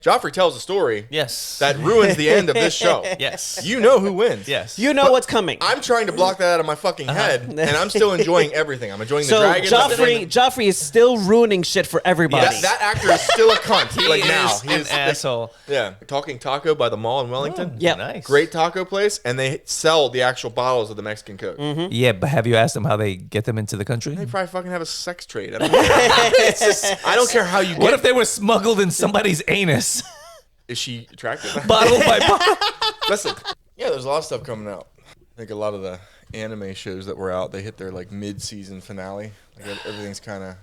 Joffrey tells a story Yes. that ruins the end of this show. Yes. You know who wins. Yes. You know what's coming. I'm trying to block that out of my fucking head, and I'm still enjoying everything. I'm enjoying the So dragons. Joffrey is still ruining shit for everybody. That actor is still a cunt. He like is now, an asshole. Yeah, Talking Taco by the mall in Wellington. Yeah. Nice. Great taco place, and they sell the actual bottles of the Mexican Coke. Yeah, but have you asked them how they get them into the country? They probably fucking have a sex trade. I don't, I don't care how you get. What if they were smuggled in somebody's anus? Is she attractive? Bottle by bottle. Listen, yeah, there's a lot of stuff coming out. I think a lot of the anime shows that were out, they hit their like mid-season finale. Like everything's kind of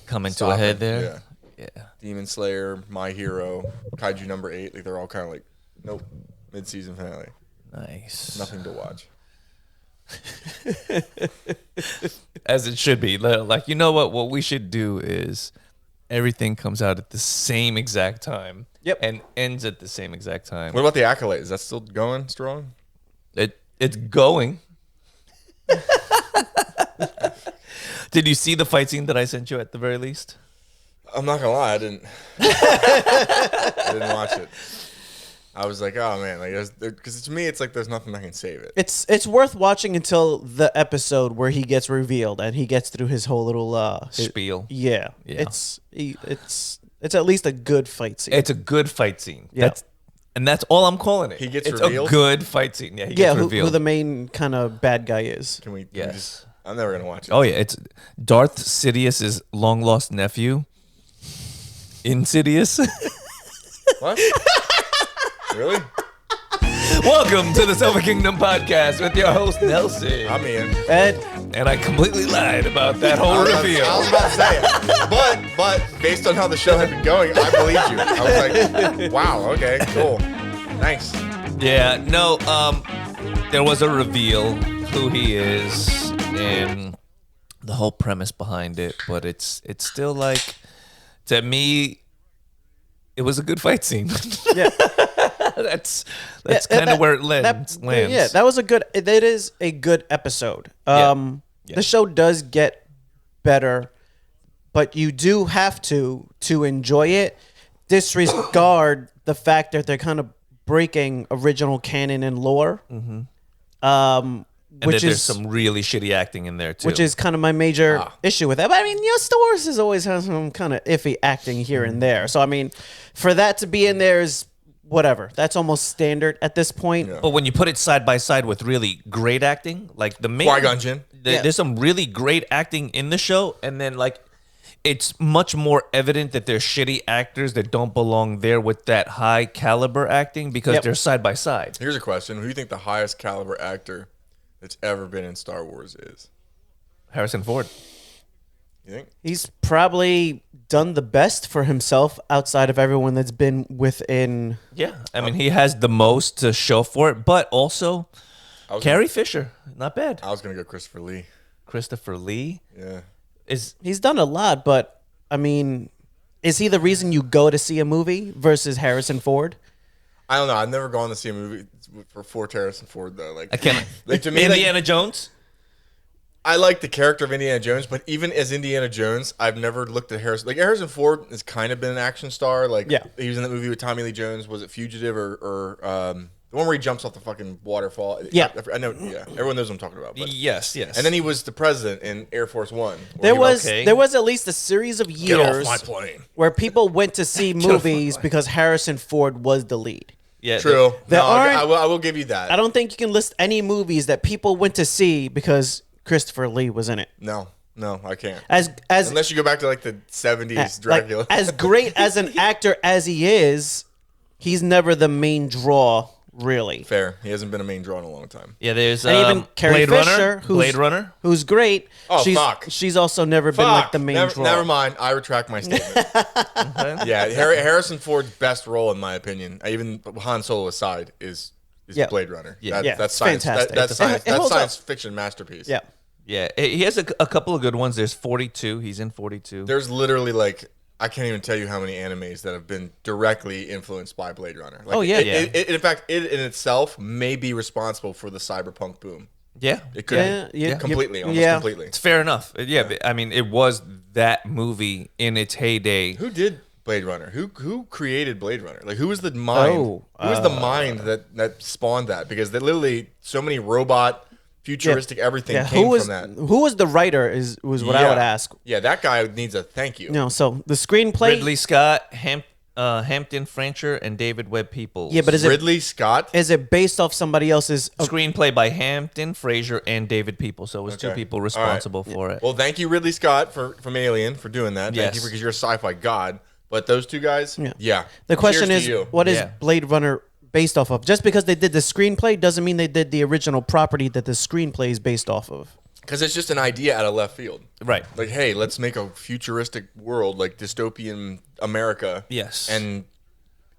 Coming to a head there. Yeah. Demon Slayer, My Hero, Kaiju number 8. Like they're all kind of like, nope, mid-season finale. Nice. Nothing to watch. As it should be. Like, you know what we should do is everything comes out at the same exact time. Yep. And ends at the same exact time. What about the Acolyte? Is that still going strong? It's going. Did you see the fight scene that I sent you at the very least? I'm not gonna lie, I didn't. I didn't watch it. I was like, oh man, like, because to me, it's like there's nothing that can save it. It's worth watching until the episode where he gets revealed and he gets through his whole little Spiel. Yeah. It's at least a good fight scene. It's a good fight scene. Yeah. That's all I'm calling it. He gets it's revealed? a good fight scene. Yeah, he gets revealed. Who the main kind of bad guy is. Can we? Yes. I'm never gonna watch it. Oh yeah, it's Darth Sidious's long lost nephew. Insidious. What? Really? Welcome to the Sofa Kingdom Podcast with your host Nelson. I'm in. Ed, And I completely lied about that whole reveal. I was about to say it, but based on how the show had been going, I believed you. I was like, wow, okay, cool, nice. Yeah, no, there was a reveal who he is and the whole premise behind it, but it's still like, to me, it was a good fight scene. yeah. that's kind of where it lands. Yeah, that was a good. It is a good episode. Yeah. The show does get better, but you do have to enjoy it. Disregard the fact that they're kind of breaking original canon and lore. Mm-hmm. And which there's is some really shitty acting in there too. Which is kind of my major issue with that. But I mean, Star Wars has always had some kind of iffy acting here and there. So I mean, for that to be in there is whatever. That's almost standard at this point. Yeah. But when you put it side by side with really great acting, like the main Qui-Gon Jinn. There's some really great acting in the show, and then like it's much more evident that there's shitty actors that don't belong there with that high caliber acting because they're side by side. Here's a question: who do you think the highest caliber actor that's ever been in Star Wars is? Harrison Ford. You think? He's probably done the best for himself outside of everyone that's been within. Yeah, I mean he has the most to show for it, but also Carrie Fisher, not bad. I was gonna go Christopher Lee. Christopher Lee. Yeah. He's done a lot, but I mean, is he the reason you go to see a movie versus Harrison Ford? I don't know. I've never gone to see a movie for Harrison Ford though. Like I can't. Like to me, Indiana Jones. I like the character of Indiana Jones, but even as Indiana Jones, I've never looked at Harrison. Like Harrison Ford has kind of been an action star. Like he was in that movie with Tommy Lee Jones. Was it Fugitive or the one where he jumps off the fucking waterfall? Yeah, I know. Yeah, everyone knows what I'm talking about. But. Yes. And then he was the president in Air Force One. There was at least a series of years Get off my plane. where people went to see movies because Harrison Ford was the lead. Yeah, True. I will give you that. I don't think you can list any movies that people went to see because Christopher Lee was in it. No, I can't. As unless you go back to like the 70s Dracula. Like, as great as an actor as he is, he's never the main draw, really. Fair. He hasn't been a main draw in a long time. Yeah, there's and even Carrie Blade Fisher, Runner, who's great. Oh, fuck. She's also never been like the main draw. Never mind. I retract my statement. Yeah, Harrison Ford's best role, in my opinion, even Han Solo aside, is Blade Runner. Yeah, that's science. Fantastic. That's science up. fiction masterpiece. Yeah. Yeah, he has a couple of good ones. There's 42. He's in 42. There's literally like I can't even tell you how many animes that have been directly influenced by Blade Runner. Like, in fact, it in itself may be responsible for the cyberpunk boom. Yeah, it could completely, almost completely. It's fair enough. Yeah, I mean, it was that movie in its heyday. Who did Blade Runner? Who created Blade Runner? Like, who was the mind? Who was the mind that spawned that? Because they literally so many robot, futuristic everything came from that. Who was the writer? Was what I would ask. Yeah, that guy needs a thank you. No, so the screenplay. Ridley Scott, Hampton Fancher, and David Webb Peoples. Yeah, but is Ridley Scott? Is it based off somebody else's screenplay by Hampton, Fraser, and David Peoples? So it was two people responsible for it. Well, thank you, Ridley Scott, from Alien, for doing that. Thank you, because you're a sci-fi god. But those two guys, The question is, what is Blade Runner based off of? Just because they did the screenplay doesn't mean they did the original property that the screenplay is based off of. Because it's just an idea out of left field. Right. Like, hey, let's make a futuristic world, like dystopian America. Yes. And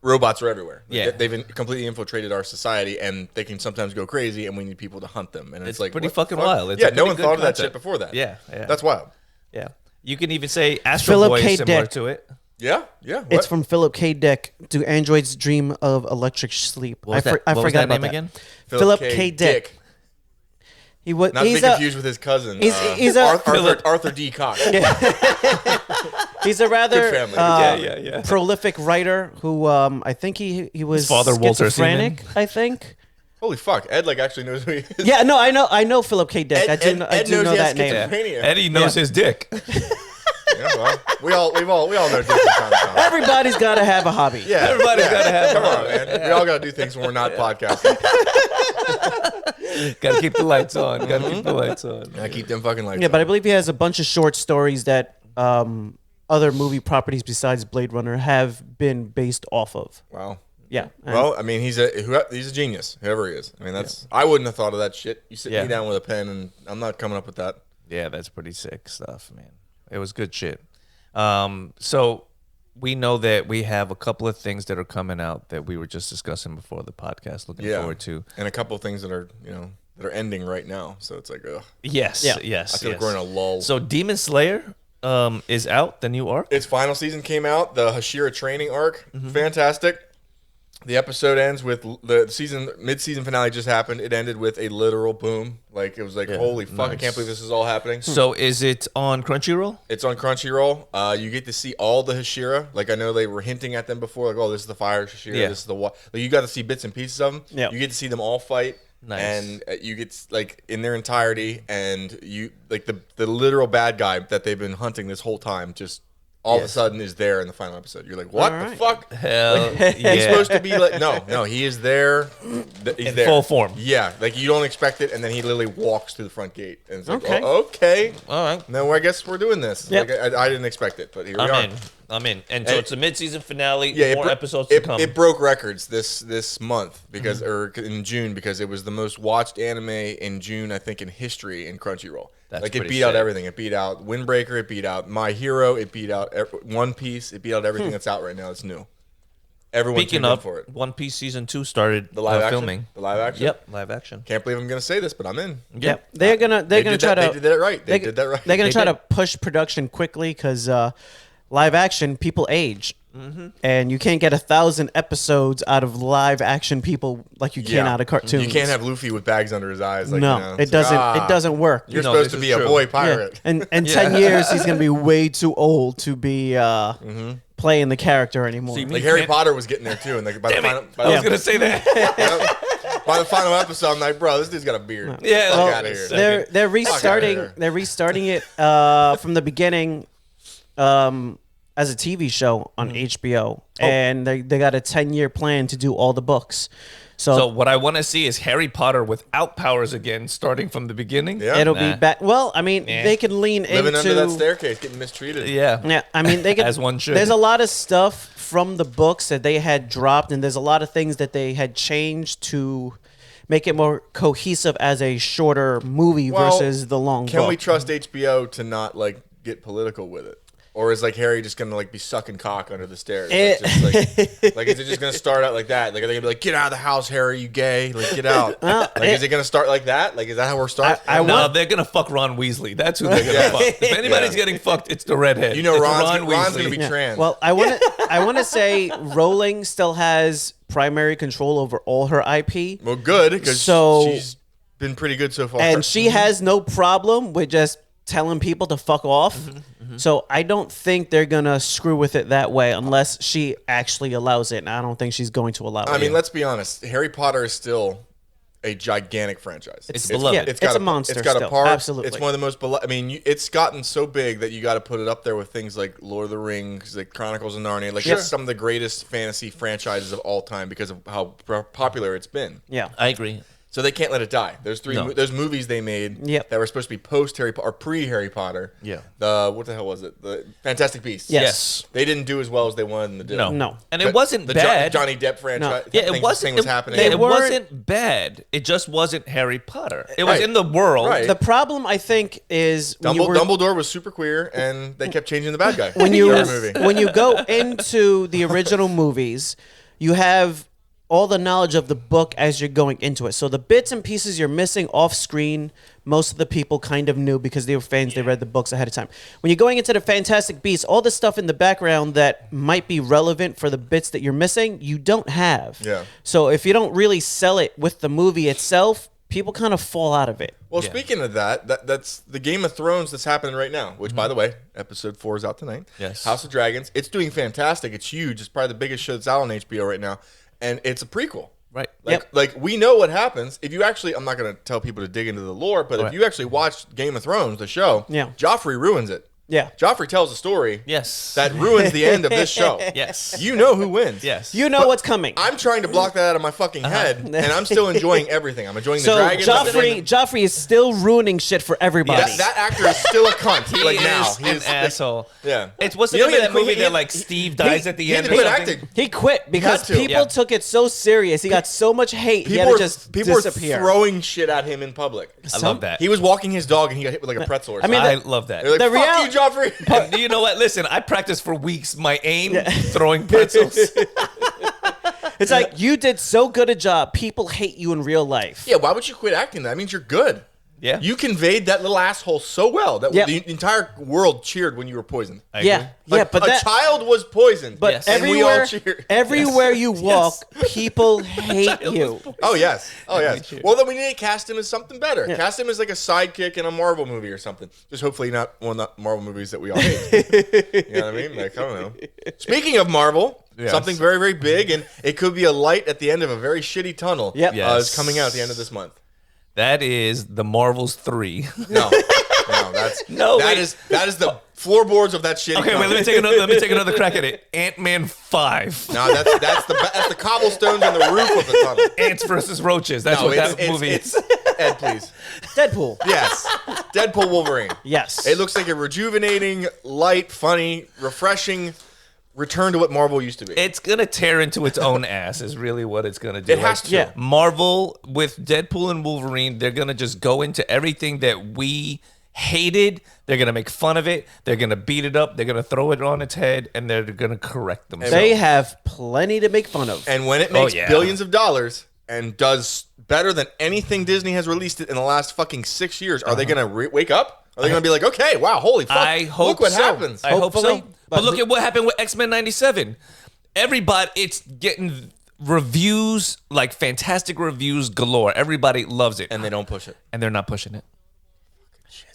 robots are everywhere. Yeah. They've completely infiltrated our society, and they can sometimes go crazy, and we need people to hunt them. And it's like pretty fucking wild. It's no one thought of that shit before that. Yeah. That's wild. Yeah. You can even say Astro Boy is similar to it. Yeah. It's from Philip K. Dick. Do androids dream of electric sleep? I forgot about that that. again. Philip K. Dick. He was not to be confused with his cousin. He's Arthur D. Cox. He's a rather prolific writer who I think he was his father, schizophrenic. I think. Holy fuck! Ed actually knows who he is. Yeah, no, I know Philip K. Dick. I do know that name. Eddie knows his dick. Yeah, well, we all know different times. Everybody's got to have a hobby. Yeah, everybody's got to have. Come on, man. We all got to do things when we're not podcasting. Got to keep the lights on. Got to keep the lights on. Gotta keep them fucking lights on. Yeah, but I believe he has a bunch of short stories that other movie properties besides Blade Runner have been based off of. Wow. Yeah. Well, I mean, he's a genius, whoever he is. I mean, I wouldn't have thought of that shit. You sit me down with a pen, and I'm not coming up with that. Yeah, that's pretty sick stuff, man. It was good shit. So we know that we have a couple of things that are coming out that we were just discussing before the podcast. Looking forward to, and a couple of things that are ending right now. So it's like, ugh. Yes. I feel like we're in a lull. So Demon Slayer is out. The new arc. Its final season came out. The Hashira training arc. Fantastic. The episode ends with the mid-season finale just happened. It ended with a literal boom. Like, it was like, holy fuck, I can't believe this is all happening. So is it on Crunchyroll? It's on Crunchyroll. You get to see all the Hashira. Like, I know they were hinting at them before. Like, oh, this is the fire Hashira. Yeah. This is the what. Like, you got to see bits and pieces of them. Yeah. You get to see them all fight. Nice. And you get, like, in their entirety. And you, like, the literal bad guy that they've been hunting this whole time just all of a sudden is there in the final episode. You're like, what the fuck? Hell He's supposed to be like, no, he is there. He's in there. full form. Yeah, like you don't expect it, and then he literally walks through the front gate. And it's like, Okay. okay. All right. No, I guess we're doing this. Yep. Like, I didn't expect it, but here we are. I'm in. And so it's a mid-season finale. Yeah, more episodes to come. It broke records this month because, or in June, because it was the most watched anime in June, I think, in history in Crunchyroll. Like, it beat out everything. It beat out Windbreaker. It beat out My Hero. It beat out One Piece. It beat out everything that's out right now. It's new. Everyone Speaking tuned in of, for it. One Piece season 2 started The live action? filming. The live action? Yep, live action. Can't believe I'm going to say this, but I'm in. Yep. They're gonna try to. They did that right. They did that right. They're gonna They try did. to push production quickly because live action people age, and you can't get 1,000 episodes out of live action people like you can out of cartoons. You can't have Luffy with bags under his eyes. Like, no, you know, it it's doesn't. like, It doesn't work. You're No, supposed this to is be a true. boy pirate. And in 10 years, he's gonna be way too old to be playing the character anymore. See, Like Harry Potter was getting there too, and like by the final, I was gonna say that. by the final episode, I'm like, bro, this dude's got a beard. Yeah, Fuck well, out of here. They're restarting. here. They're restarting it from the beginning, as a TV show on HBO, and they got a 10-year plan to do all the books. So what I want to see is Harry Potter without powers again, starting from the beginning. Yeah. It'll be back. Well, I mean, they can lean Living into under that staircase, getting mistreated. Yeah. Yeah, I mean, they can. As one should. There's a lot of stuff from the books that they had dropped, and there's a lot of things that they had changed to make it more cohesive as a shorter movie versus the long Can book. we trust HBO to not like get political with it? Or is like Harry just gonna like be sucking cock under the stairs? Like is it just gonna start out like that? Like are they gonna be like, get out of the house, Harry, you gay? Like get out. Is it gonna start like that? Like is that how we're starting? No, they're gonna fuck Ron Weasley. That's who they're gonna fuck. If anybody's getting fucked, it's the redhead. You know, It's Ron's gonna be Yeah. trans. Well, I want to say Rowling still has primary control over all her IP. Well, good because So- she's been pretty good so far. And she has no problem with just telling people to fuck off. So I don't think they're gonna screw with it that way unless she actually allows it, and I don't think she's going to allow it. I mean, let's be honest. Harry Potter is still a gigantic franchise. It's beloved. Yeah, it's a monster. It's got still. a part. Absolutely. It's one of the most beloved. I mean, it's gotten so big that you got to put it up there with things like Lord of the Rings, like Chronicles of Narnia. Like it's some of the greatest fantasy franchises of all time because of how popular it's been. Yeah, I agree. So they can't let it die. There's those movies they made that were supposed to be post Harry Potter or pre Harry Potter. Yeah. What the hell was it? The Fantastic Beasts. Yes. They didn't do as well as they wanted in the deal. No. And it wasn't the bad. Johnny Depp franchise. No. Yeah, it wasn't. Thing was happening. It wasn't bad. It just wasn't Harry Potter. It was in the world. Right. The problem I think is Dumbledore was super queer, and they kept changing the bad guy. when you every movie. when you go into the original movies, you have all the knowledge of the book as you're going into it. So the bits and pieces you're missing off screen, most of the people kind of knew because they were fans. They read the books ahead of time. When you're going into the Fantastic Beasts, all the stuff in the background that might be relevant for the bits that you're missing, you don't have. Yeah. So if you don't really sell it with the movie itself, people kind of fall out of it. Well, speaking of that's the Game of Thrones that's happening right now, which, by the way, episode 4 is out tonight. Yes. House of Dragons. It's doing fantastic. It's huge. It's probably the biggest show that's out on HBO right now. And it's a prequel. Right. Like we know what happens. If you actually, I'm not going to tell people to dig into the lore, but if you actually watch Game of Thrones, the show, Joffrey ruins it. Yeah. Joffrey tells a story Yes. that ruins the end of this show. Yes. You know who wins. Yes. You know what's coming. I'm trying to block that out of my fucking head, and I'm still enjoying everything. I'm enjoying the So dragons. Joffrey is still ruining shit for everybody. That actor is still a cunt. He like is now, an asshole. Yeah. It's what's the You know name of he that movie quit- that like Steve dies at the he end had or to quit something? acting. He quit because He had to. people Yeah. took it so serious. He got so much hate. He had to just People disappear. were throwing shit at him in public. I love that. He was walking his dog and he got hit with like a pretzel or something. I mean, I love that. They're like, the fuck you, Joffrey. And you know what? Listen, I practiced for weeks my aim throwing pretzels. It's like you did so good a job. People hate you in real life. Yeah, why would you quit acting? That means you're good. Yeah. You conveyed that little asshole so well that Yep. the entire world cheered when you were poisoned. I agree. Yeah, Like, but a child was poisoned. but Yes. and we all everywhere, cheered. everywhere you walk, people hate you. Oh yes, oh yes. cheered. Well, then we need to cast him as something better. Cast him as like a sidekick in a Marvel movie or something. Just hopefully not one of the Marvel movies that we all hate. You know what I mean? Like I don't know. Speaking of Marvel, something very very big, and it could be a light at the end of a very shitty tunnel. Yep. Is coming out at the end of this month. That is the Marvels 3. No, that's No, that wait. is the floorboards of that shitty. Okay, wait, let me take another crack at it. Ant-Man 5. No, that's the cobblestones on the roof of the tunnel. Ants versus roaches. That's No, what it's, that movie is. Ed, please. Deadpool. Yes, Deadpool Wolverine. Yes. It looks like a rejuvenating, light, funny, refreshing return to what Marvel used to be. It's gonna tear into its own ass. Is really what it's gonna do. It has to. Yeah. Marvel with Deadpool and Wolverine, they're gonna just go into everything that we hated. They're gonna make fun of it. They're gonna beat it up. They're gonna throw it on its head, and they're gonna correct themselves. They have plenty to make fun of. And when it makes yeah. billions of dollars and does better than anything Disney has released it in the last fucking 6 years, are they gonna wake up? Are they gonna be like, okay, wow, holy fuck, I hope look what so. happens? I hope Hopefully. so. But look at what happened with X-Men 97. Everybody, it's getting reviews, like fantastic reviews galore. Everybody loves it. And they don't push it. And they're not pushing it.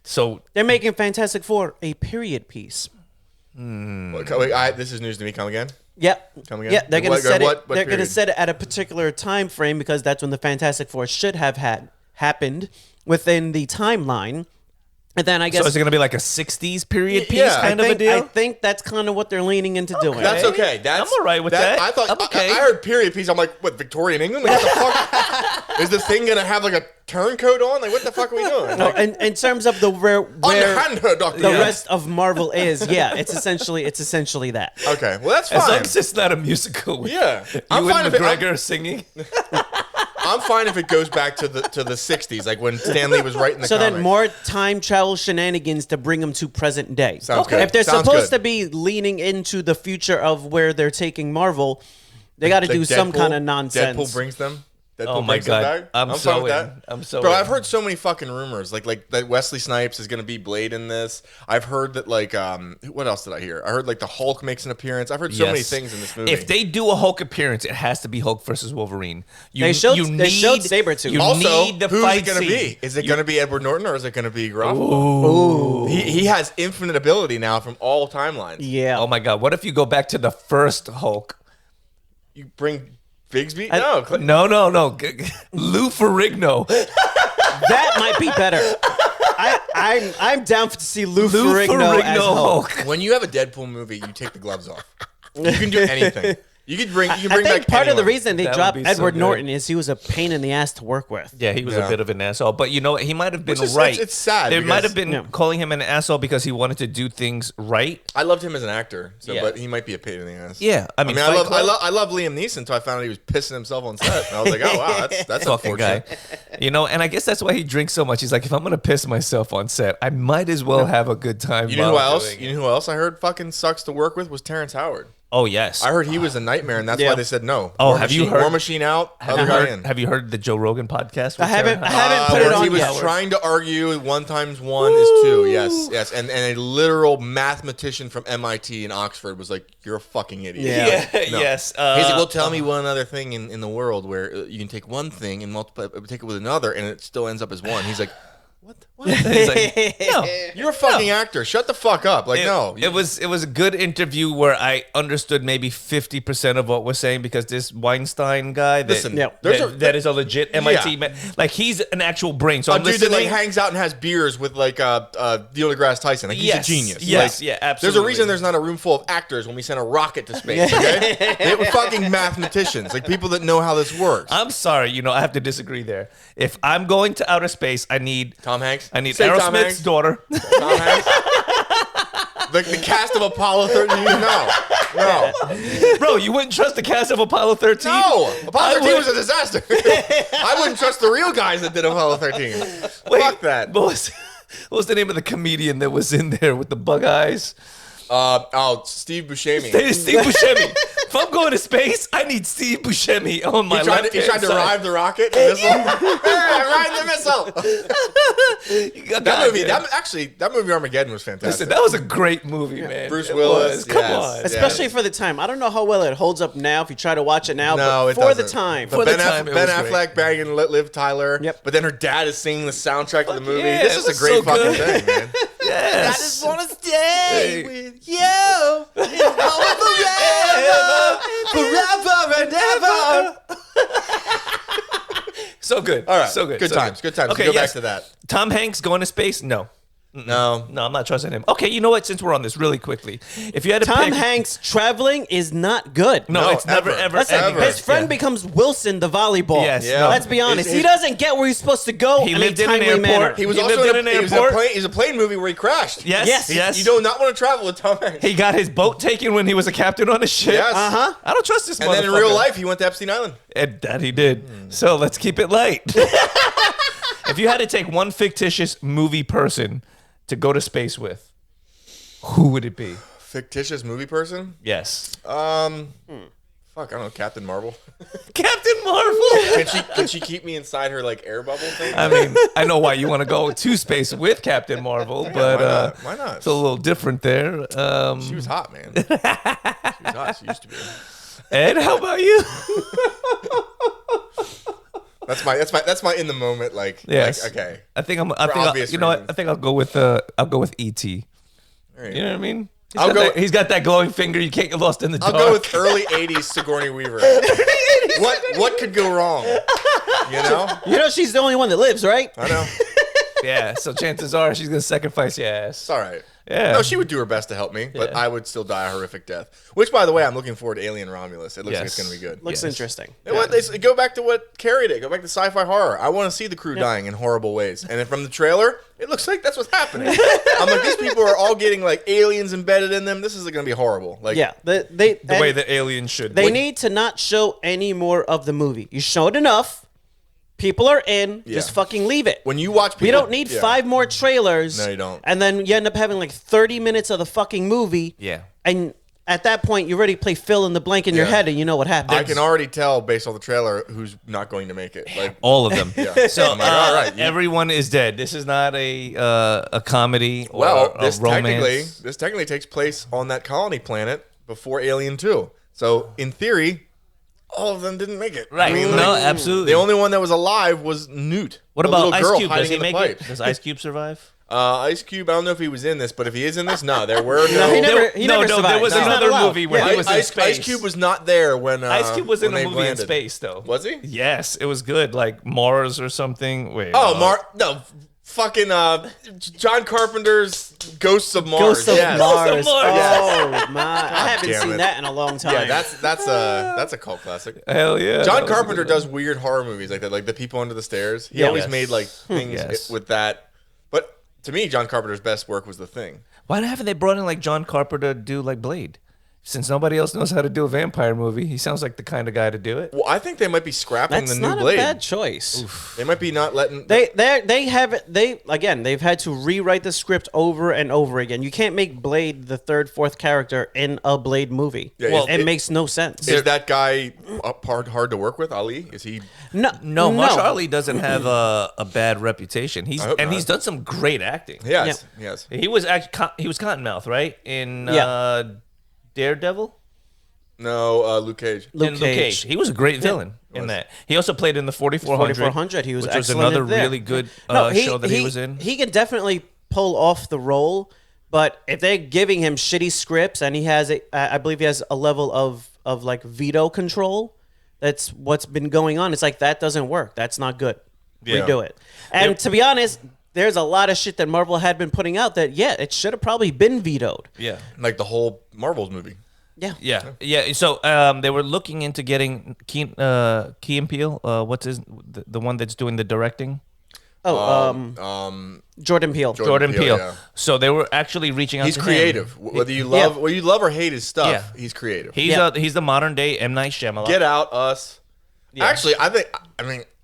So They're making Fantastic Four a period piece. Wait, this is news to me. Come again? Yep. Come again? Yeah, they're going to set it. What They're going to period? set it at a particular time frame because that's when the Fantastic Four should have happened within the timeline. And then I guess so is it going to be like a 60s period piece Yeah. kind of a deal? I think that's kind of what they're leaning into doing. That's okay. That's I'm all right with that. I thought I'm okay. I heard period piece. I'm like, what, Victorian England? Like, what the fuck? Is the thing gonna have like a turncoat on? Like, what the fuck are we doing? No, Like, and in terms of where underhand her, doctor. the rest of Marvel is, yeah, it's essentially that. Okay, well that's As long fine. as it's not a musical with Yeah, Ewan McGregor singing. I'm fine if it goes back to the 60s, like when Stan Lee was writing the So comics. then more time travel shenanigans to bring them to present day. Sounds good. If they're Sounds supposed good. to be leaning into the future of where they're taking Marvel, they got to Like do some Deadpool- kind of nonsense. Deadpool brings them. Deadpool my brings it God. back. I'm fine with in. that. I'm so Bro, in. I've heard so many fucking rumors. Like that Wesley Snipes is gonna be Blade in this. I've heard that what else did I hear? I heard like the Hulk makes an appearance. I've heard so many things in this movie. If they do a Hulk appearance, it has to be Hulk versus Wolverine. They showed Sabretooth. You also, need the who's fight it gonna scene. be? Is it gonna be Edward Norton or is it gonna be Garofalo? Ooh. He has infinite ability now from all timelines. Yeah. Oh my God! What if you go back to the first Hulk? You bring Bigsby? No. Lou Ferrigno. That might be better. I'm down to see Lou Ferrigno as Hulk. When you have a Deadpool movie, you take the gloves off. You can do anything. You can bring I back think part of the anyone. reason they That would dropped be so Edward good. Norton is he was a pain in the ass to work with. Yeah, he was a bit of an asshole. But you know what? He might have been Which is- right. it's sad They because- might have been calling him an asshole because he wanted to do things right. I loved him as an actor, Yeah. but he might be a pain in the ass. Yeah, I mean, I Fight love Club- I love Liam Neeson until I found out he was pissing himself on set. And I was like, oh wow, that's Fucking guy. unfortunate. You know, and I guess that's why he drinks so much. He's like, if I'm gonna piss myself on set, I might as well have a good time. You know who while else? doing it. You know who else I heard fucking sucks to work with was Terrence Howard. Oh yes. I heard he was a nightmare, and that's why they said no. Oh, War have you Machine- heard- War Machine out? Other guy in. Have you heard the Joe Rogan podcast? I haven't put Where it on he was yet. trying to argue 1 times 1 is 2. Yes, and a literal mathematician from MIT in Oxford was like, "You're a fucking idiot." Yeah. Yeah. No. Yes. He's like, well, tell me one other thing in the world where you can take one thing and multiply, take it with another, and it still ends up as 1. He's like, what? He's like, no. You're a fucking actor. Shut the fuck up. Like, no. It was a good interview where I understood maybe 50% of what we're saying because this Weinstein guy that, Listen, Yeah. that is a legit MIT man. Like he's an actual brain. So A I'm dude that listening. like hangs out and has beers with like Neil deGrasse Tyson. Like, he's Yes, a genius. yes, Like, yeah, There's a absolutely. reason there's not a room full of actors when we send a rocket to space. Okay, they were fucking mathematicians, like people that know how this works. I'm sorry, I have to disagree there. If I'm going to outer space, I need Tom Hanks. I need Say Tom Aerosmith's Hanks. daughter. Tom Hanks. The cast of Apollo 13. No. Bro, you wouldn't trust the cast of Apollo 13? No, Apollo 13 would. was a disaster. I wouldn't trust the real guys that did Apollo 13. Fuck that. What was the name of the comedian that was in there with the bug eyes? Steve Buscemi. Steve Buscemi. If I'm going to space, I need Steve Buscemi on my He tried left-hand to side. ride the rocket, the missile. Ride the missile. That movie Armageddon was fantastic. Listen, that was a great movie, man. Bruce It Willis, was. Come yes. on. Especially for the time. I don't know how well it holds up now if you try to watch it now, No, but it for the doesn't. time. But For the Ben, time, it Ben was great. Affleck banging Liv Tyler. Yep. But then her dad is singing the soundtrack of the movie. yeah, This it is a was great so fucking good. thing, man. Yes. want to stay with you forever and ever. So good. All right, So good. Good so times. Good times. Okay, Go yes. back to that. Tom Hanks going to space? No. No. No, I'm not trusting him. Okay, you know what? Since we're on this really quickly, if you had to Tom pick, Hanks traveling is not good. no, it's never, ever. ever, Listen, ever. his friend Yeah. becomes Wilson the volleyball. Yes, Yeah. Let's be honest. His- he doesn't get where he's supposed to go He in lived a in an timely airport. manner. He was He also lived in in an he was airport. It was a plane movie where he crashed. Yes, yes. You do not want to travel with Tom Hanks. He got his boat taken when he was a captain on a ship. Yes. Uh-huh. I don't trust this And then in motherfucker. real life, he went to Epstein Island. And that he did. So let's keep it light. If you had to take one fictitious movie person to go to space with, who would it be? Fictitious movie person? Yes. Fuck, I don't know. Captain Marvel. Captain Marvel. Can she keep me inside her like air bubble thing? I mean, I know why you want to go to space with Captain Marvel, but why not? it's a little different there. She was hot, man. She was hot. She used to be. Ed, how about you? That's my in the moment like. Yes. Like, okay. I think obvious you know what? reasons. I think I'll go with E.T. All right. You know what I mean? He's got that glowing finger. You can't get lost in the dark. I'll go with early '80s Sigourney Weaver. What could go wrong? You know. You know she's the only one that lives, right? I know. Yeah, so chances are she's gonna sacrifice your ass. It's all right. Yeah. No, she would do her best to help me, but Yeah. I would still die a horrific death. Which, by the way, I'm looking forward to Alien Romulus. It looks like Yes. it's going to be good. Looks Yes. interesting. And what go back to what carried it. Go back to sci-fi horror. I want to see the crew dying in horrible ways. And then from the trailer, it looks like that's what's happening. I'm like, these people are all getting like aliens embedded in them. This is going to be horrible. Like, Yeah, The way that aliens should. they need to not show any more of the movie. You showed enough. People are in. Yeah. Just fucking leave it. when you watch, people, We don't need yeah. 5 more trailers. No, you don't. And then you end up having like 30 minutes of the fucking movie. Yeah. And at that point, you already play fill in the blank in your head, and you know what happens. I can already tell based on the trailer who's not going to make it. Like all of them. Yeah. So I'm like, all right, everyone is dead. This is not a comedy or a this romance. technically takes place on that colony planet before Alien 2. So in theory, all of them didn't make it. Right. I mean, No, like, absolutely. The only one that was alive was Newt. What the about little Ice girl Cube? Does hiding he in the make pipe. it? Does Ice Cube survive? Ice Cube, I don't know if he was in this, but if he is in this, no, there were no. he never survived. There was He's not another allowed. movie where he was in space. Ice Cube was not there when Ice Cube was in when a they movie in landed. space, though. Was he? Yes, it was good, like Mars or something. Wait. No, fucking John Carpenter's Ghosts of Mars. Ghosts of yes. Mars. Ghosts of Mars. Oh my! I haven't damn seen it. that in a long time. Yeah, that's a cult classic. Hell yeah. John that was a Carpenter good one. does weird horror movies like that, like The People Under the Stairs. He Yeah. always Yes. made like things Yes. with that. But to me, John Carpenter's best work was The Thing. Why haven't they brought in like John Carpenter to do like Blade? Since nobody else knows how to do a vampire movie, he sounds like the kind of guy to do it. Well, I think they might be scrapping That's the new not Blade. a bad choice. They might be not letting. They've had to rewrite the script over and over again. You can't make Blade the third, fourth character in a Blade movie. Yeah, Well, it- it makes no sense. Is that guy hard to work with? Ali? Is he? No, Marshall Ali doesn't have a bad reputation. I hope not. He's done some great acting. Yes. Yes. He was Cottonmouth, right? In Yeah. Daredevil. No, Luke Cage. In Luke Cage. He was a great villain in that. He also played in the 4400. 4400. He was which was excellent another in there. really good No, show that he was in. He can definitely pull off the role, but if they're giving him shitty scripts and he has I believe he has a level of like veto control. That's what's been going on. It's like that doesn't work. That's not good. Yeah. Redo it. And to be honest, there's a lot of shit that Marvel had been putting out that it should have probably been vetoed. Yeah. Like the whole Marvels movie. Yeah. Yeah. So they were looking into getting Key and Peele. What's the one that's doing the directing? Jordan Peele. Jordan Peele. Yeah. So they were actually reaching out. He's to creative. Him. Whether you love or hate his stuff, Yeah. he's creative. He's the modern day M. Night Shyamalan. Get Out, Us. Yeah. Actually,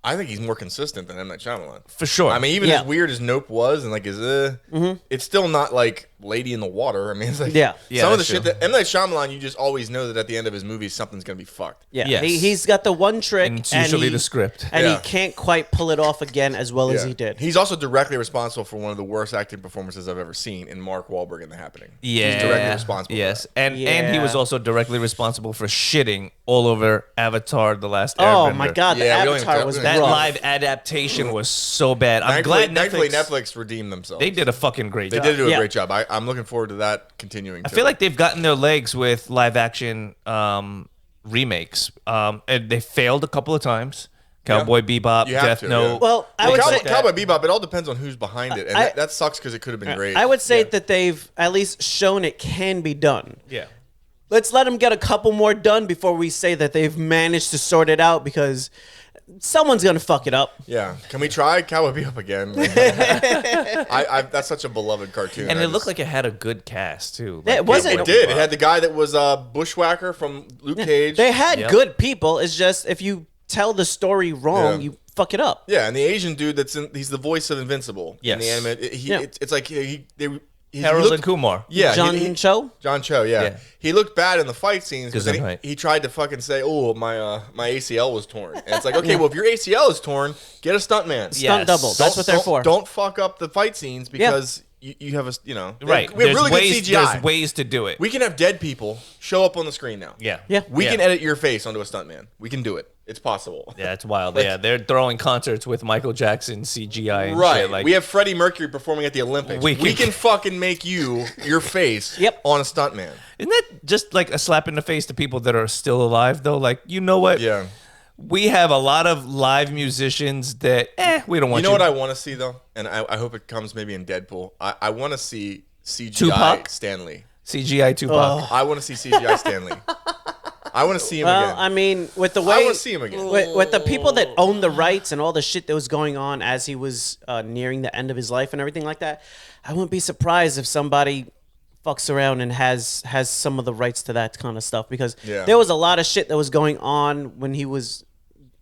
I think he's more consistent than M. Night Shyamalan. For sure. I mean, even as weird as Nope was, and like it's still not like Lady in the Water. I mean, it's like Yeah. some of the that's shit true. that M. Night Shyamalan, you just always know that at the end of his movies, something's gonna be fucked. Yeah. Yes. He's got the one trick. And it's usually the script. And Yeah. he can't quite pull it off again as well as he did. He's also directly responsible for one of the worst acting performances I've ever seen in Mark Wahlberg in The Happening. Yeah. He's directly responsible. Yes. For that. And he was also directly responsible for shitting all over Avatar: The Last Oh Airbender. my God, the Yeah, we only Avatar talked- was That rough. live adaptation was so bad. I'm Thankfully, glad Netflix redeemed themselves. They did a fucking great They job. did do a Yeah. great job. I'm looking forward to that continuing. I feel like they've gotten their legs with live action remakes. And they failed a couple of times. Cowboy Bebop, You have Death to, Note. yeah. Well, I would say Cowboy Bebop. It all depends on who's behind it, and I- that sucks because it could have been great. I would say that they've at least shown it can be done. Yeah. Let's let them get a couple more done before we say that they've managed to sort it out, because someone's gonna fuck it up. Yeah, can we try Cowboy Bebop again? That's such a beloved cartoon. And I it looked just- like it had a good cast, too. Yeah, it wasn't- it did. It had the guy that was Bushwhacker from Luke Cage. They had Yep. good people. It's just if you tell the story wrong, Yeah. you fuck it up. Yeah, and the Asian dude he's the voice of Invincible. In the Yes. anime. Yeah. It's like he Harold looked- and Kumar. Yeah, John Cho. John Cho, yeah. Yeah. He looked bad in the fight scenes because Gesundheit. he tried to fucking say, "Oh, my ACL was torn," and it's like, okay, well, if your ACL is torn, get a stuntman. Yeah. Stunt double. That's what they're for. Don't fuck up the fight scenes because you have Right. We have really good CGI. There's ways to do it. We can have dead people show up on the screen now. Yeah. Yeah. We Yeah. can edit your face onto a stuntman. We can do it. It's possible. Yeah, it's wild. Yeah, they're throwing concerts with Michael Jackson CGI and Right. shit. Like, we have Freddie Mercury performing at the Olympics. We We can- can fucking make your face Yep. on a stuntman. isn't that just like a slap in the face to people that are still alive, though? Like, you know what? Yeah. We have a lot of live musicians that, we don't want You know what I want to see though, and I hope it comes maybe in Deadpool. I want to see CGI Tupac? Stanley. CGI Tupac. I want to see CGI Stanley. I want to see him Well, again. I mean, with the I way want to see him again. with the people that own the rights and all the shit that was going on as he was nearing the end of his life and everything like that, I wouldn't be surprised if somebody fucks around and has some of the rights to that kind of stuff, because Yeah. there was a lot of shit that was going on when he was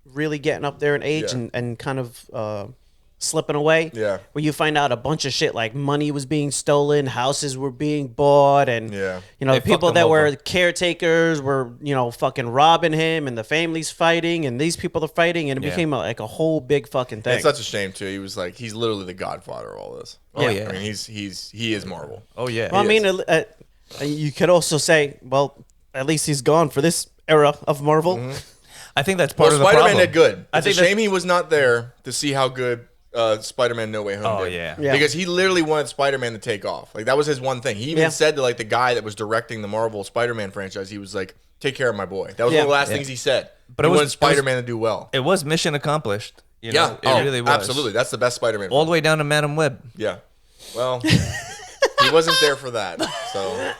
really getting up there in age Yeah. and kind of slipping away. Yeah. Where you find out a bunch of shit like money was being stolen, houses were being bought, and Yeah. you know, They the people fucked him that were over. caretakers were, you know, fucking robbing him, and the family's fighting, and these people are fighting, and it Yeah. became like a whole big fucking thing. It's such a shame too. He was like, he's literally the godfather of all this. Oh, yeah. I mean, he is Marvel. Oh yeah. Well, I He mean, you could also say, well, at least he's gone for this era of Marvel. I think that's part Well, of the Spider-Man problem. did good. I It's a think shame he was not there to see how good Spider-Man No Way Home Oh, did. yeah. Yeah. Because he literally wanted Spider-Man to take off. Like, that was his one thing. He even Yeah. said to, like, the guy that was directing the Marvel Spider-Man franchise, he was like, take care of my boy. That was Yeah. one of the last Yeah. things he said. But He it was- wanted Spider-Man to do well. It was mission accomplished. You Yeah. know, it really was. Absolutely. That's the best Spider-Man. All the way down to Madam Web. Yeah. Well, he wasn't there for that. So,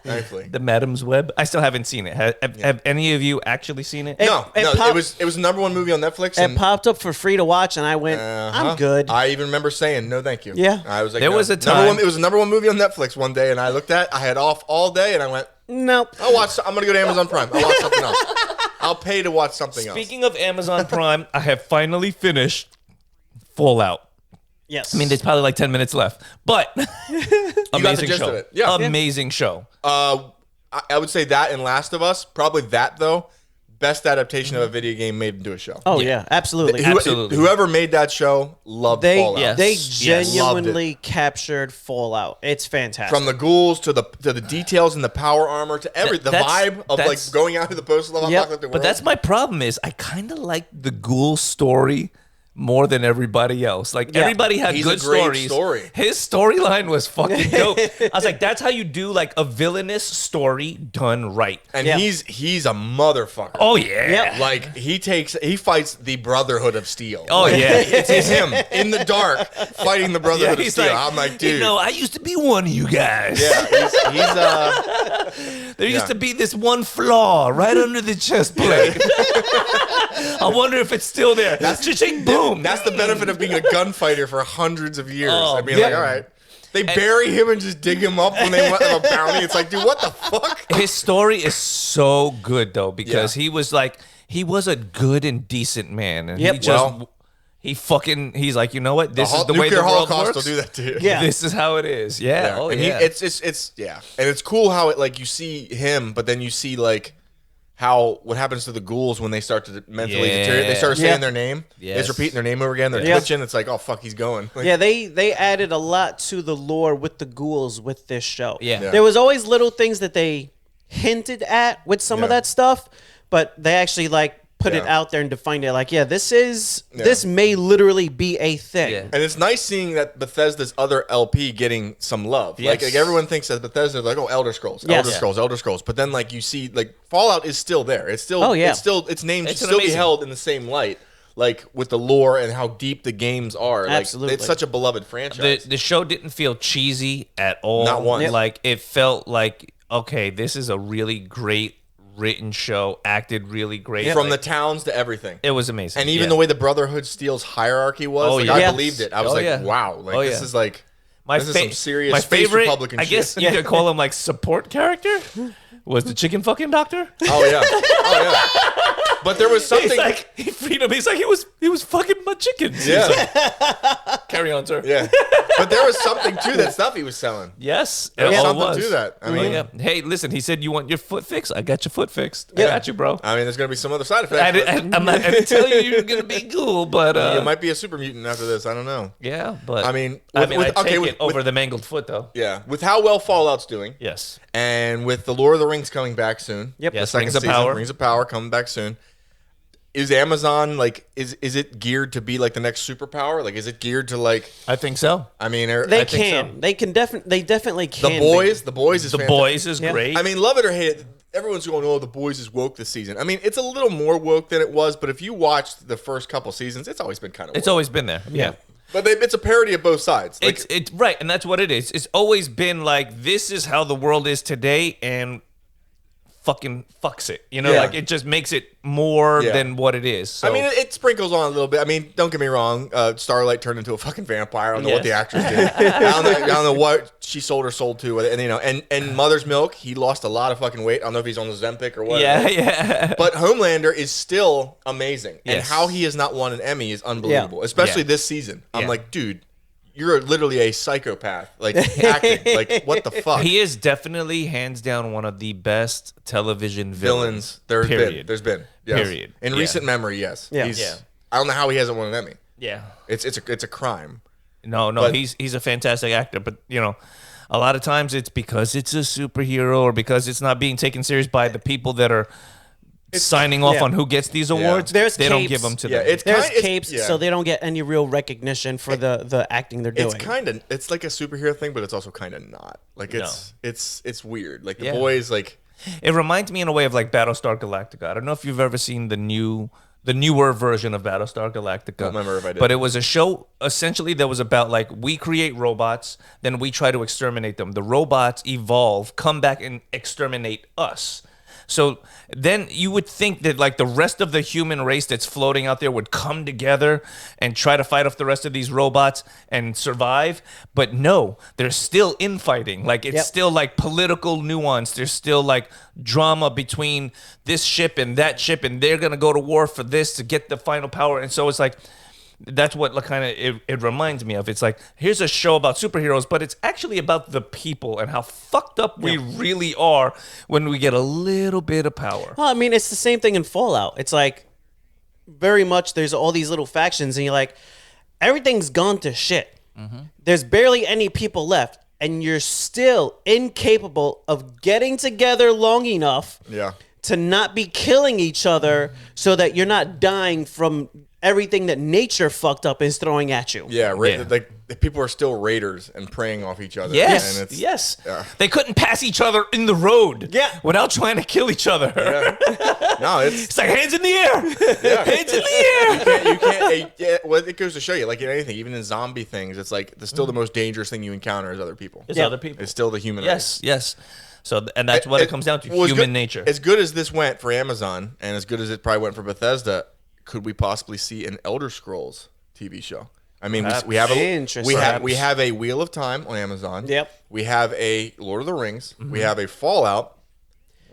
thankfully. The Madam's Web. I still haven't seen it. Have any of you actually seen it? No, It no, popped- it was the number one movie on Netflix. It And popped up for free to watch, and I went, Uh-huh. I'm good. I even remember saying no, thank you. Yeah. I was like, There no. was a Number time- one, it was the number one movie on Netflix one day, and I looked at. I had off all day, and I went, Nope. I'm gonna go to Amazon Prime. I'll watch something else. I'll pay to watch something else. Speaking of Amazon Prime, I have finally finished Fallout. Yes. I mean, there's probably like 10 minutes left, but amazing gist show. of it. Yeah. Amazing show. I would say that and Last of Us, probably that though, best adaptation of a video game made into a show. oh yeah, absolutely. Absolutely. Whoever made that show loved They Fallout. Yes. they Yes. genuinely captured Fallout. It's fantastic. From the ghouls to the details and the power armor to the That's- vibe of like that's- going out to the post-apocalyptic world. But that's my problem is I kind of like the ghoul story more than everybody else. Like Yeah. everybody had He's a good great stories. story. His storyline was fucking dope. I was like, that's how you do like a villainous story done right. and Yeah. he's a motherfucker. Oh yeah. Yep. Like he fights the Brotherhood of Steel. Oh Like, yeah. it's him in the dark fighting the Brotherhood of he's Steel. like, I'm like, dude. You know, I used to be one of you guys. Yeah, he's There used Yeah. to be this one flaw right under the chest plate. I wonder if it's still there. Cha-ching, boom. that's the benefit of being a gunfighter for hundreds of years. Oh, I mean, yeah. like, all right. They bury him and just dig him up when they want a bounty. It's like, dude, what the fuck? His story is so good though because Yeah. he was a good and decent man, and Yep. he just Well- he's like, you know what, this is the way Nuclear the world Holocaust works. will do that to you. Yeah. This is how it is. Yeah. Oh and yeah. it's yeah, and it's cool how it like you see him, but then you see like how what happens to the ghouls when they start to mentally Yeah. deteriorate. They start saying Yeah. their name. Yes. They're just repeating their name over again. They're Yeah. twitching. It's like, oh fuck, he's going. Like, Yeah, they added a lot to the lore with the ghouls with this show. Yeah. Yeah. There was always little things that they hinted at with some of Yeah. that stuff, but they actually like put it Yeah. out there and defined it like, yeah, this may literally be a thing. Yeah. And it's nice seeing that Bethesda's other LP getting some love. Yes. Like everyone thinks that Bethesda, like, oh, Elder Scrolls, Yes. Elder Scrolls. But then like you see, like Fallout is still there. It's still, Oh, yeah. its name It's should still be amazing. held in the same light. Like with the lore and how deep the games are. Like, Absolutely. it's such a beloved franchise. the show didn't feel cheesy at all. Not once. Yep. Like it felt like, okay, this is a really great written show, acted really great. From the Like, towns to everything. it was amazing. And even Yeah. the way the Brotherhood Steel's hierarchy was, Oh, like yeah. I Yes. believed it. I was Oh, like, yeah. wow, like Oh, this yeah. is like this is some serious my space favorite, Republican I shit. guess you could call him like support character, was the chicken fucking doctor. Oh yeah. Oh yeah. But there was something He's like, he freed him. He's like, he was fucking my chickens. Yeah. Carry on, sir. Yeah. But there was something to that stuff he was selling. Yes. There was it something was. to that. I mean, Yeah. Hey, listen, he said, you want your foot fixed? I got your foot fixed. I Yeah. got you, bro. I mean, there's gonna be some other side effects. I'm not going to tell you you're going to be cool, but You might be a super mutant after this. I don't know. yeah, but I mean, I with- mean, with- I okay, take with- it over the mangled foot, though. Yeah, with how well Fallout's doing, Yes. and with the Lord of the Rings coming back soon. Yep. The Yes, second Rings of season, Power. Rings of Power coming back soon. Is Amazon like is it geared to be like the next superpower? Like, is it geared to like? I think so. I mean, They I think can. so. They can definitely. They definitely The can. boys. The boys is The fantastic. Boys is Yeah. great. I mean, love it or hate it. Everyone's going, oh, the boys is woke this season. I mean, it's a little more woke than it was, but if you watched the first couple seasons, it's always been kind of. it's woke. always been there. Yeah. But it's a parody of both sides. Like, It's right, and that's what it is. It's always been like, this is how the world is today, and fucking fucks it. Like it just makes it more than what it is. So. I mean, it sprinkles on a little bit. I mean, don't get me wrong. Starlight turned into a fucking vampire. I don't know what the actress did. I don't know what she sold her soul to. And Mother's Milk, he lost a lot of fucking weight. I don't know if he's on the Ozempic or what. Yeah. But Homelander is still amazing. And how he has not won an Emmy is unbelievable, especially this season. I'm like, dude, you're literally a psychopath, like acting. Like, what the fuck? He is definitely hands down one of the best television villains. There's period. been. Yes. Period. In recent memory, yes. Yeah. I don't know how he hasn't won an Emmy. Yeah. It's a crime. No, but he's a fantastic actor, but a lot of times it's because it's a superhero or because it's not being taken serious by the people that are signing off on who gets these awards. They don't give them to them. There's capes, so they don't get any real recognition for the acting they're doing. It's like a superhero thing, but it's also kind of not. Like it's weird. Like the boys, like it reminds me in a way of like Battlestar Galactica. I don't know if you've ever seen the newer version of Battlestar Galactica. I don't remember if I did. But it was a show essentially that was about like we create robots, then we try to exterminate them. The robots evolve, come back and exterminate us. So then you would think that like the rest of the human race that's floating out there would come together and try to fight off the rest of these robots and survive. But no, they're still infighting. Like it's still like political nuance. There's still like drama between this ship and that ship, and they're going to go to war for this to get the final power. And so it's like, that's what kind of it reminds me of. It's like, here's a show about superheroes, but it's actually about the people and how fucked up we really are when we get a little bit of power. Well, I mean, it's the same thing in Fallout. It's like very much there's all these little factions, and you're like, everything's gone to shit. Mm-hmm. There's barely any people left, and you're still incapable of getting together long enough to not be killing each other so that you're not dying from everything that nature fucked up is throwing at you. Like the people are still raiders and preying off each other. Yes, and They couldn't pass each other in the road. Without trying to kill each other. No, it's like hands in the air. Hands in the air. You can't. Well, it goes to show you, like in anything, even in zombie things, it's like still the most dangerous thing you encounter is other people. Other people. It's still the human race. Yes. So, and that's what it comes down to, human nature. As good as this went for Amazon, and as good as it probably went for Bethesda, could we possibly see an Elder Scrolls TV show? I mean, we have a Wheel of Time on Amazon. Yep. We have a Lord of the Rings. Mm-hmm. We have a Fallout.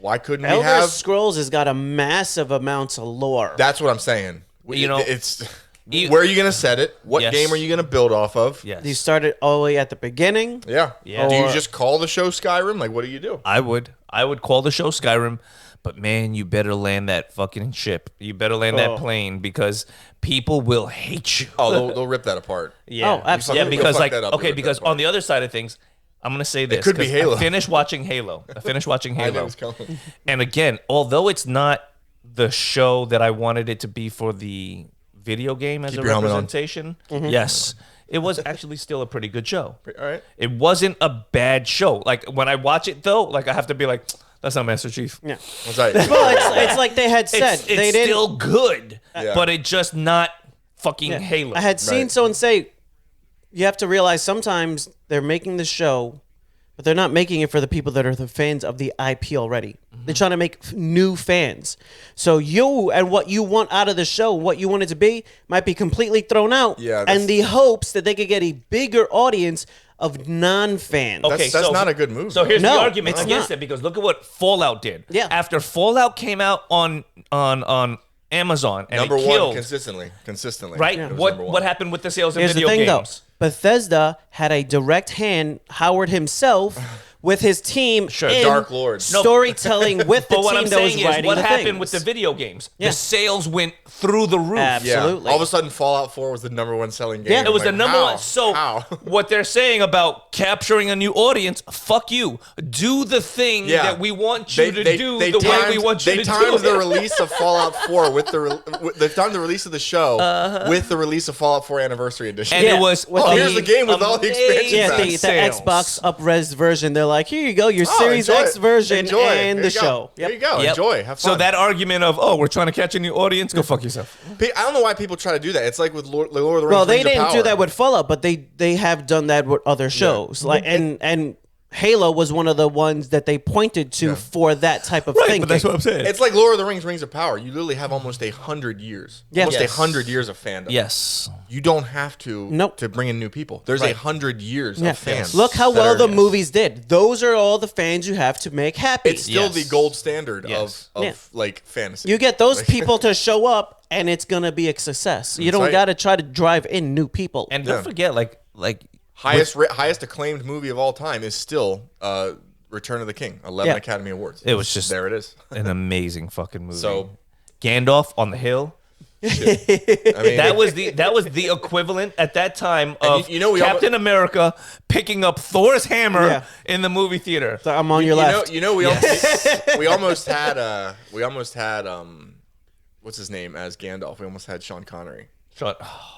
Why couldn't we have Elder Scrolls has got a massive amount of lore. That's what I'm saying. It's where are you going to set it? What game are you going to build off of? Yes. You started all the way at the beginning. Yeah. Do you just call the show Skyrim? Like, what do you do? I would call the show Skyrim. But man, you better land that fucking ship. You better land that plane because people will hate you. Oh, they'll rip that apart. Yeah. Oh, absolutely. Yeah, because because on the other side of things, I'm going to say this. It could be Halo. I finished watching Halo. I know it's coming. And again, although it's not the show that I wanted it to be for the video game as a representation, yes, it was actually still a pretty good show. All right. It wasn't a bad show. Like when I watch it though, like I have to be like, that's not Master Chief. Yeah. Right. Well, it's like they had said. It's still good, but it's just not fucking Halo. I had seen someone say, you have to realize sometimes they're making the show, but they're not making it for the people that are the fans of the IP already. Mm-hmm. They're trying to make new fans. So you and what you want out of the show, what you want it to be, might be completely thrown out. Yeah, and the hopes that they could get a bigger audience of non-fans. Okay, that's not a good move. So here's the argument against it, because look at what Fallout did. Yeah. After Fallout came out on Amazon and number it killed, one consistently. right? Yeah. What happened with the sales of Here's video the thing, games? though. Bethesda had a direct hand, Howard himself, with his team in Dark Lord. storytelling with the But what team I'm that was saying is, writing what the happened things. with the video games? Yeah. The sales went through the roof. Absolutely. Yeah. All of a sudden, Fallout 4 was the number one selling game. Yeah. It was like, the number how? one. So How? what they're saying about capturing a new audience, fuck you. Do the thing that we want you to do the way we want you to do it. They timed the release of Fallout 4 with the time the release of the show with the release of Fallout 4 Anniversary Edition. And it was here's the game with all the expansion Yeah, packs. the Xbox up-res version. They're like, here you go, your Series X version and the show. There you go. Enjoy. Have fun. So that argument of, we're trying to catch a new audience, go fuck yourself. I don't know why people try to do that. It's like with Lord of the Rings. Well, they Rings of didn't Power. do that with Fallout, but they have done that with other shows. Like and Halo was one of the ones that they pointed to for that type of thinking. But that's what I'm saying. It's like Lord of the Rings, Rings of Power. You literally have almost 100 years. Yeah. Almost Yes. 100 years of fandom. Yes. You don't have to Nope. to bring in new people. There's 100 years Yeah. of fans. Look how that well are- the movies did. Those are all the fans you have to make happy. It's still the gold standard Yes. of Yeah. like fantasy. You get those people to show up, and it's gonna be a success. You don't right. got to try to drive in new people. And don't forget, like highest acclaimed movie of all time is still Return of the King. 11 Yeah. Academy Awards. it was just There it is. an amazing fucking movie. So- Gandalf on the hill. I mean, That was the equivalent at that time of you know, we Captain America picking up Thor's hammer Yeah. in the movie theater. So I'm on your left. we almost had what's his name as Gandalf? We almost had Sean Connery.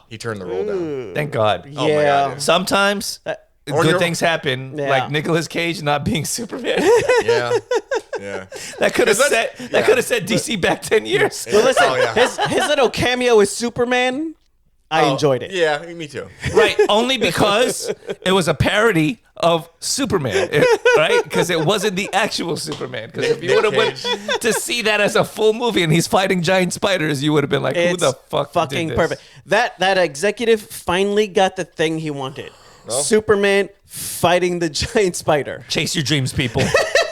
He turned the role down. Thank God. Oh my Yeah. God, yeah. Sometimes Or good you're- things happen, Yeah. like Nicolas Cage not being Superman. Yeah. Yeah. that could have That's- set yeah. DC back 10 years. But listen, Oh, yeah. his little cameo as Superman, I enjoyed it. Yeah, me too. Right, only because it was a parody of Superman, right? Because it wasn't the actual Superman. Because if you would have went to see that as a full movie and he's fighting giant spiders, you would have been like, "Who the fuck fucking did this?" perfect. That executive finally got the thing he wanted. Superman fighting the giant spider. Chase your dreams, people.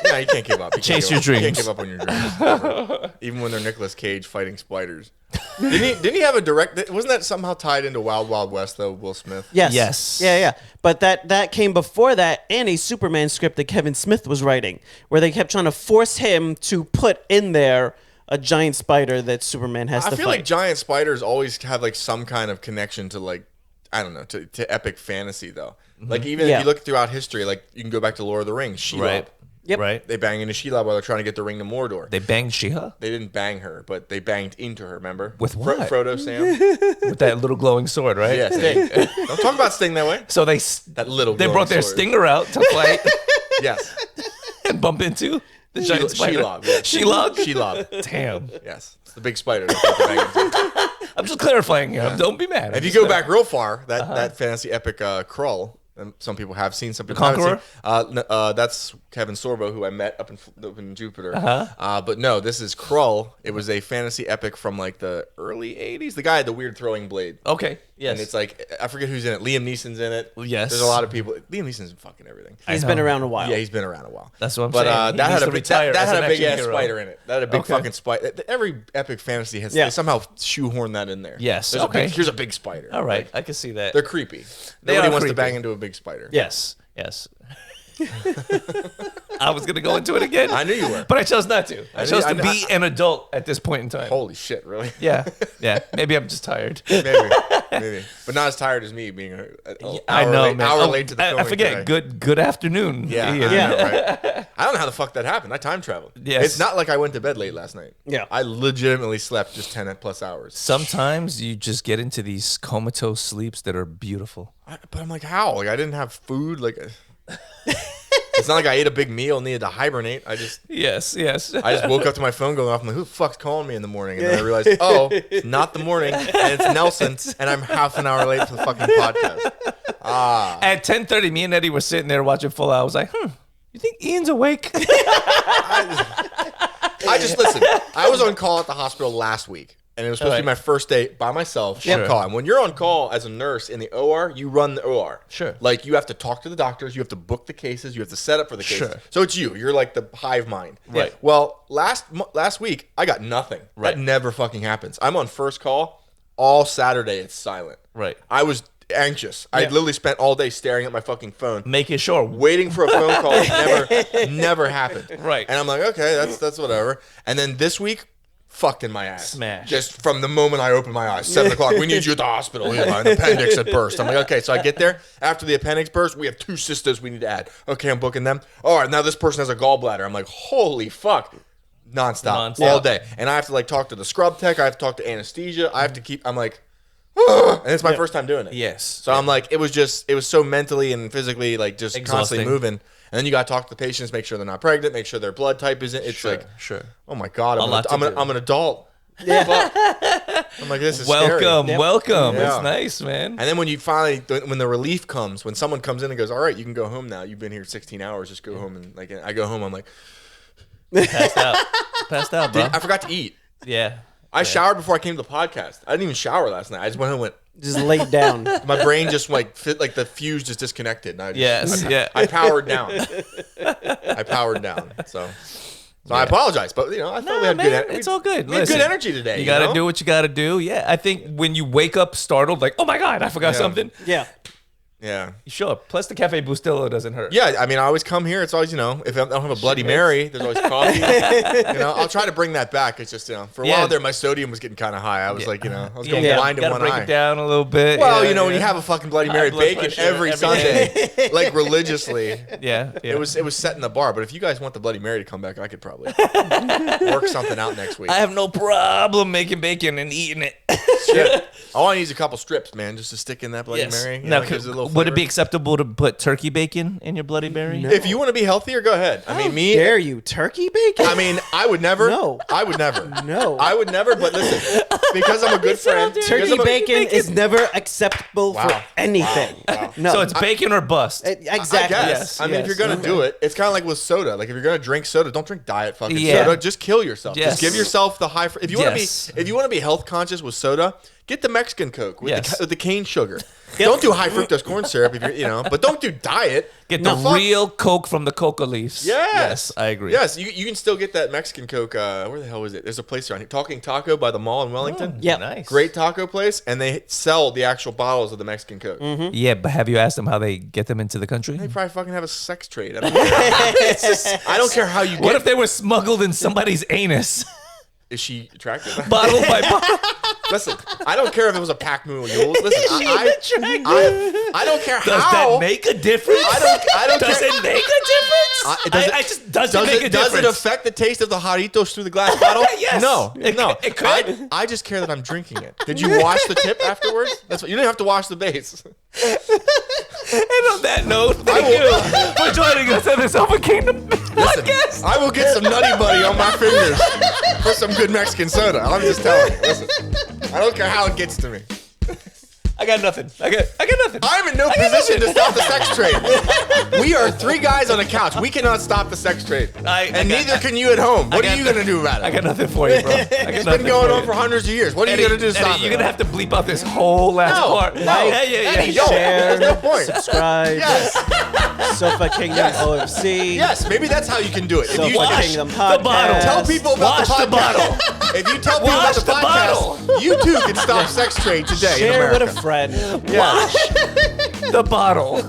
Yeah, you can't give up. Chase your You can't dreams. give up on your dreams. Ever. Even when they're Nicolas Cage fighting spiders. Didn't he have a direct? Wasn't that somehow tied into Wild Wild West though? Will Smith. Yes. Yes. Yeah. But that came before that, and a Superman script that Kevin Smith was writing, where they kept trying to force him to put in there a giant spider that Superman has I to feel fight. like giant spiders always have like some kind of connection to like, I don't know, to epic fantasy though. Like even Yeah. if you look throughout history, like you can go back to Lord of the Rings, Shelob. Right. Yep. Right. They bang into Shelob while they're trying to get the ring to Mordor. They banged She-Ra They didn't bang her, but they banged into her. Remember? With what? Frodo, Sam. with that little glowing sword, right? Yeah, Sting. Don't talk about Sting that way. So they Little. they glowing brought their sword. stinger out to fight Yes. and bump into the giant spider. Shelob. Yes. Shelob? Shelob. Damn. Yes. It's the big spider. That's what they're banging into. I'm just clarifying here. Don't be mad. If you go back real far, that fantasy epic Krull, and some people have seen, some people haven't seen. That's Kevin Sorbo, who I met up in Jupiter. But no, this is Krull. It was a fantasy epic from like the early 80s. The guy had the weird throwing blade. Okay. Yes. And it's like, I forget who's in it. Liam Neeson's in it. Yes. There's a lot of people. Liam Neeson's in fucking everything. He's been around a while. Yeah, he's been around a while. That's what I'm but, saying. He that needs had a to big, retire that as had an a big action ass hero. spider in it. That had a big Okay. fucking spider. Every epic fantasy has Yeah. they somehow shoehorn that in there. Yes, There's okay. here's a big spider. All right. Like, I can see that. they're creepy. They Nobody are wants creepy. to bang into a big spider. Yes. Yes. I was going to go into it again. I knew you were. But I chose not to. I chose to I- be an adult at this point in time. Holy shit, really? Yeah. Yeah. Maybe I'm just tired. Maybe. But not as tired as me being an I know, man. hour Oh, late to the I filming forget. today. Good afternoon. Yeah, Ian. I know, right? I don't know how the fuck that happened. I time traveled. Yes. It's not like I went to bed late last night. Yeah. I legitimately slept just 10 plus hours. Sometimes you just get into these comatose sleeps that are beautiful. But I'm like, how? Like, I didn't have food. Like, it's not like I ate a big meal and needed to hibernate. I just woke up to my phone going off. I'm like, who the fuck's calling me in the morning? And then I realized, oh, it's not the morning, and it's Nelson, and I'm half an hour late for the fucking podcast. At 10:30, me and Eddie were sitting there watching Full Hour. I was like, you think Ian's awake? I just listen. I was on call at the hospital last week, and it was supposed to be my first day by myself on call. And when you're on call as a nurse in the OR, you run the OR. Sure. Like you have to talk to the doctors, you have to book the cases, you have to set up for the cases. Sure. So it's you. You're like the hive mind. Right. Well, last week I got nothing. Right. That never fucking happens. I'm on first call all Saturday. It's silent. Right. I was anxious. I literally spent all day staring at my fucking phone. Making sure. Waiting for a phone call never happened. Right. And I'm like, okay, that's whatever. And then this week, fucked in my ass. Smash. Just from the moment I opened my eyes. 7 o'clock, we need you at the hospital. An appendix had burst. I'm like, okay, so I get there. After the appendix burst, we have 2 sisters we need to add. Okay, I'm booking them. All right, now this person has a gallbladder. I'm like, holy fuck. Nonstop. All day. And I have to like talk to the scrub tech. I have to talk to anesthesia. I have to keep, I'm like, and it's my first time doing it. Yes. So I'm like, it was so mentally and physically like just Exhausting. constantly moving. And then you got to talk to the patients, make sure they're not pregnant, make sure their blood type isn't. It's like, sure. oh my God, lot to do. I'm an adult. Yeah. I'm like, this is welcome. scary. Welcome. Yeah. It's nice, man. And then when the relief comes, when someone comes in and goes, all right, you can go home now. You've been here 16 hours. Just go home. And like, I go home. I'm like, Passed out, bro. I forgot to eat. Yeah. I showered before I came to the podcast. I didn't even shower last night. I just went home and went. Just laid down. My brain just like the fuse just disconnected. And I powered down. So I apologize, but I thought we had good energy. It's all good. We had good energy today. You got to do what you got to do. Yeah, I think when you wake up startled, like, oh my God, I forgot something. Yeah. Yeah. You show up. Plus the Cafe Bustillo doesn't hurt. Yeah, I mean, I always come here. It's always, if I don't have a Bloody Mary, there's always coffee. I'll try to bring that back. It's just, for a while there, my sodium was getting kind of high. I was like, I was going blind in one eye. Break it down a little bit. Well, when you have a fucking Bloody Mary bacon every Sunday, like religiously. Yeah. It was setting the bar. But if you guys want the Bloody Mary to come back, I could probably work something out next week. I have no problem making bacon and eating it. Shit. All I need is a couple strips, man, just to stick in that Bloody Mary. Now, would it be acceptable to put turkey bacon in your Bloody Mary? No. If you want to be healthier, go ahead. I mean, me. Dare you? Turkey bacon? I mean, I would never. No. I would never. No. I would never, but listen, because I'm a good friend. Turkey bacon is never acceptable for anything. Wow. No. So it's bacon or bust. Exactly. I guess. Yes. I mean, if you're going to do it, it's kind of like with soda. Like, if you're going to drink soda, don't drink diet fucking soda. Just kill yourself. Yes. Just give yourself the high. If you want to be health conscious with soda, get the Mexican Coke with the cane sugar. Don't do high fructose corn syrup if you're, but don't do diet. Get the real Coke from the coca leaves. Yes, I agree. Yes, you can still get that Mexican Coke. Where the hell is it? There's a place around here, Talking Taco by the mall in Wellington. Yeah, nice. Great taco place, and they sell the actual bottles of the Mexican Coke. Mm-hmm. Yeah, but have you asked them how they get them into the country? They probably fucking have a sex trade. I don't know. I don't care how you get. What if they were smuggled in somebody's anus? Is she attractive? Bottle by bottle. Listen, I don't care if it was a pack mule. Listen, I don't care Does how. that make a difference? I don't Does care. it make a difference? I just doesn't make a difference. Does it affect the taste of the Jarritos through the glass bottle? Yes. No. It could. I just care that I'm drinking it. Did you wash the tip afterwards? That's what you didn't have to wash the base. And on that note, thank you for joining us on the Sofa Kingdom podcast. I will get some Nutty Buddy on my fingers for some good Mexican soda. I'm just telling you. Listen, I don't care how it gets to me. I got nothing. I got nothing. I'm in no position to stop the sex trade. We are three guys on a couch. We cannot stop the sex trade. Neither can you at home. What are you going to do about it? I got nothing for you, bro. It's been going on for hundreds of years. What are you going to do to stop it? You're going to have to bleep out this whole last part. Eddie, share, there's no point. subscribe. Yes. Sofa Kingdom OFC. Yes, maybe that's how you can do it. Sofa Kingdom Podcast. the bottle. Tell people about the podcast. If you tell people about the podcast, you too can stop sex trade today. Share with a friend. Wash the bottle.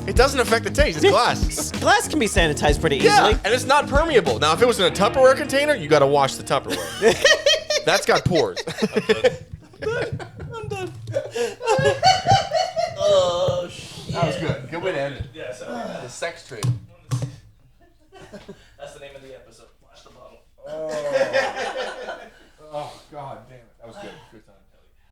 It doesn't affect the taste. It's glass. Glass can be sanitized pretty Yeah, easily. and it's not permeable. Now, if it was in a Tupperware container, you got to wash the Tupperware. That's got pores. I'm done. Oh, shit. That was good. Good way to end it. Yes. The sex trade. That's the name of the episode.